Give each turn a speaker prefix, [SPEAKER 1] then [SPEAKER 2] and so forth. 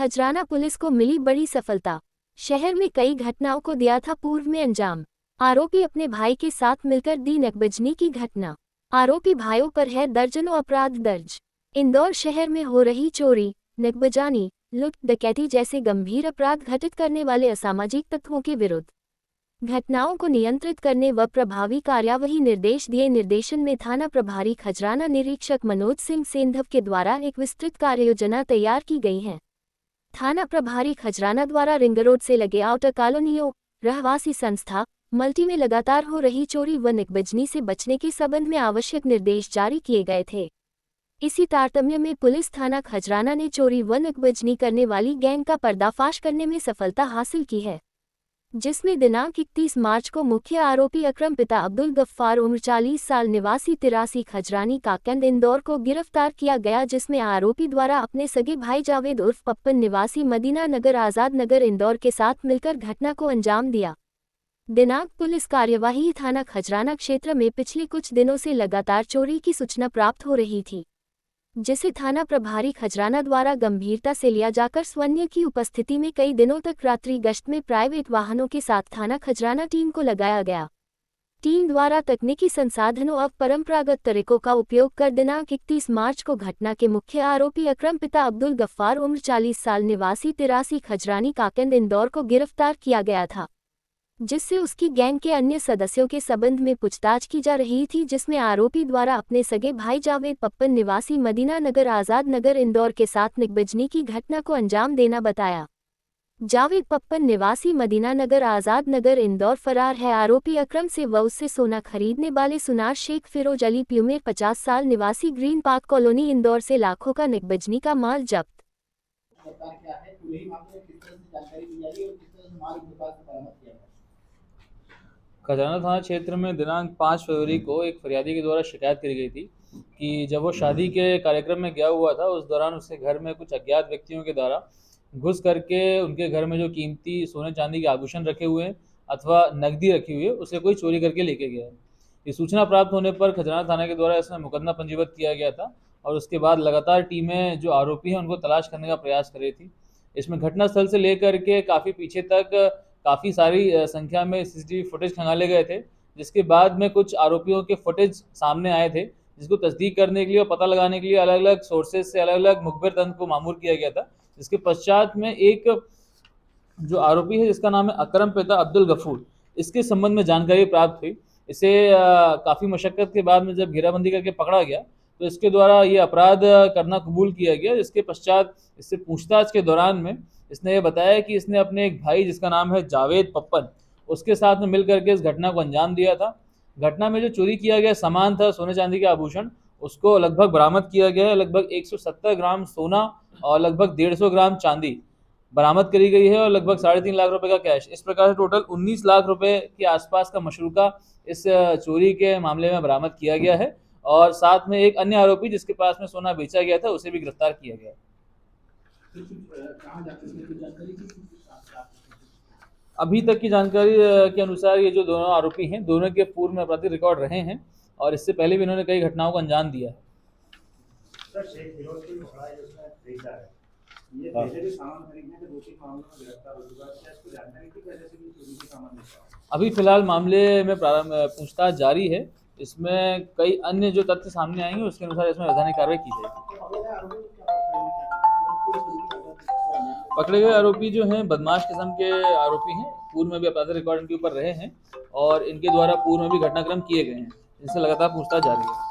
[SPEAKER 1] Khajrana police को मिली बड़ी सफलता। शहर में कई घटनाओं को दिया था पूर्व में अंजाम। आरोपी अपने भाई के साथ मिलकर दी नकबजनी की घटना। आरोपी भाइयों पर है दर्जनों अपराध दर्ज। इंदौर शहर में हो रही चोरी, नकबजानी, लूट, डकैती जैसे गंभीर अपराध घटित करने वाले असामाजिक तत्वों के विरुद्ध घटनाओं को नियंत्रित करने व प्रभावी कार्यवाही निर्देश दिए। निर्देशन में थाना प्रभारी खजराना निरीक्षक मनोज सिंह सेंधव के द्वारा एक विस्तृत कार्ययोजना तैयार की गई है। थाना प्रभारी खजराना द्वारा रिंग रोड से लगे आउटर कॉलोनियों, रहवासी संस्था, मल्टी में लगातार हो रही चोरी व नकबजनी से बचने के संबंध में आवश्यक निर्देश जारी किए गए थे। इसी तारतम्य में पुलिस थाना खजराना ने चोरी व नकबजनी करने वाली गैंग का पर्दाफाश करने में सफलता हासिल की है, जिसमें दिनांक 31 मार्च को मुख्य आरोपी अकरम पिता अब्दुल गफ्फार उम्र 40 साल निवासी 83 खजरानी काकंद इंदौर को गिरफ्तार किया गया, जिसमें आरोपी द्वारा अपने सगे भाई जावेद उर्फ पप्पन निवासी मदीना नगर आज़ाद नगर इंदौर के साथ मिलकर घटना को अंजाम दिया। दिनांक पुलिस कार्यवाही थाना खजराना क्षेत्र में पिछले कुछ दिनों से लगातार चोरी की सूचना प्राप्त हो रही थी, जिसे थाना प्रभारी खजराना द्वारा गंभीरता से लिया जाकर स्वन्य की उपस्थिति में कई दिनों तक रात्रि गश्त में प्राइवेट वाहनों के साथ थाना खजराना टीम को लगाया गया। टीम द्वारा तकनीकी संसाधनों और परंपरागत तरीकों का उपयोग कर दिनांक 31 मार्च को घटना के मुख्य आरोपी अकरम पिता अब्दुल गफ्फार उम्र 40 साल निवासी 83 खजरानी काकंद इंदौर को गिरफ्तार किया गया था, जिससे उसकी गैंग के अन्य सदस्यों के संबंध में पूछताछ की जा रही थी, जिसमें आरोपी द्वारा अपने सगे भाई जावेद पप्पन निवासी मदीना नगर आज़ाद नगर इंदौर के साथ नकबजनी की घटना को अंजाम देना बताया। जावेद पप्पन निवासी मदीना नगर आज़ाद नगर इंदौर फरार है। आरोपी अकरम से व उससे सोना खरीदने वाले सुनार शेख फिरोज अली प्यूमेर 50 साल निवासी ग्रीन पार्क कॉलोनी इंदौर से लाखों का नकबजनी का माल जब्त।
[SPEAKER 2] खजाना थाना क्षेत्र में दिनांक 5 फरवरी को एक फरियादी के द्वारा शिकायत करी गई थी कि जब वो शादी के कार्यक्रम में गया हुआ था, उस दौरान उसके घर में कुछ अज्ञात व्यक्तियों के द्वारा घुस करके उनके घर में जो कीमती सोने चांदी के आभूषण रखे हुए हैं अथवा नकदी रखी हुई है, उसे कोई चोरी करके लेके गया है। ये सूचना प्राप्त होने पर खजाना थाना के द्वारा इसमें मुकदमा पंजीबद्ध किया गया था और उसके बाद लगातार टीमें जो आरोपी हैं उनको तलाश करने का प्रयास कर रही थी। इसमें घटनास्थल से लेकर के काफ़ी पीछे तक काफ़ी सारी संख्या में सीसीटीवी फुटेज खंगाले गए थे, जिसके बाद में कुछ आरोपियों के फुटेज सामने आए थे, जिसको तस्दीक करने के लिए और पता लगाने के लिए अलग अलग सोर्सेज से अलग अलग मुखबिर तंत्र को मामूर किया गया था। जिसके पश्चात में एक जो आरोपी है जिसका नाम है अकरम पिता अब्दुल गफूर, इसके संबंध में जानकारी प्राप्त हुई। इसे काफ़ी मशक्क़त के बाद में जब घेराबंदी करके पकड़ा गया तो इसके द्वारा ये अपराध करना कबूल किया गया। इसके पश्चात इससे पूछताछ के दौरान में इसने ये बताया कि इसने अपने एक भाई जिसका नाम है जावेद पप्पन, उसके साथ में मिल करके इस घटना को अंजाम दिया था। घटना में जो चोरी किया गया सामान था सोने चांदी के आभूषण, उसको लगभग बरामद किया गया है। लगभग 170 ग्राम सोना और लगभग 150 ग्राम चांदी बरामद करी गई है और लगभग 3.5 लाख रुपए का कैश। इस प्रकार से टोटल 19 लाख रुपए के आसपास का मशरूका इस चोरी के मामले में बरामद किया गया है और साथ में एक अन्य आरोपी जिसके पास में सोना बेचा गया था उसे भी गिरफ्तार किया गया है। अभी तक की जानकारी के अनुसार ये जो दोनों आरोपी हैं, दोनों के पूर्व में आपराधिक रिकॉर्ड रहे हैं और इससे पहले भी इन्होंने कई घटनाओं को अंजाम दिया है। अभी फिलहाल मामले में पूछताछ जारी है। इसमें कई अन्य जो तथ्य सामने आएंगे उसके अनुसार इसमें वैधानिक कार्रवाई की जाएगी। पकड़े गए आरोपी जो हैं बदमाश किस्म के आरोपी हैं, पूर्व में भी आपराधिक रिकॉर्ड इनके ऊपर रहे हैं और इनके द्वारा पूर्व में भी घटनाक्रम किए गए हैं, जिनसे लगातार पूछताछ जारी है।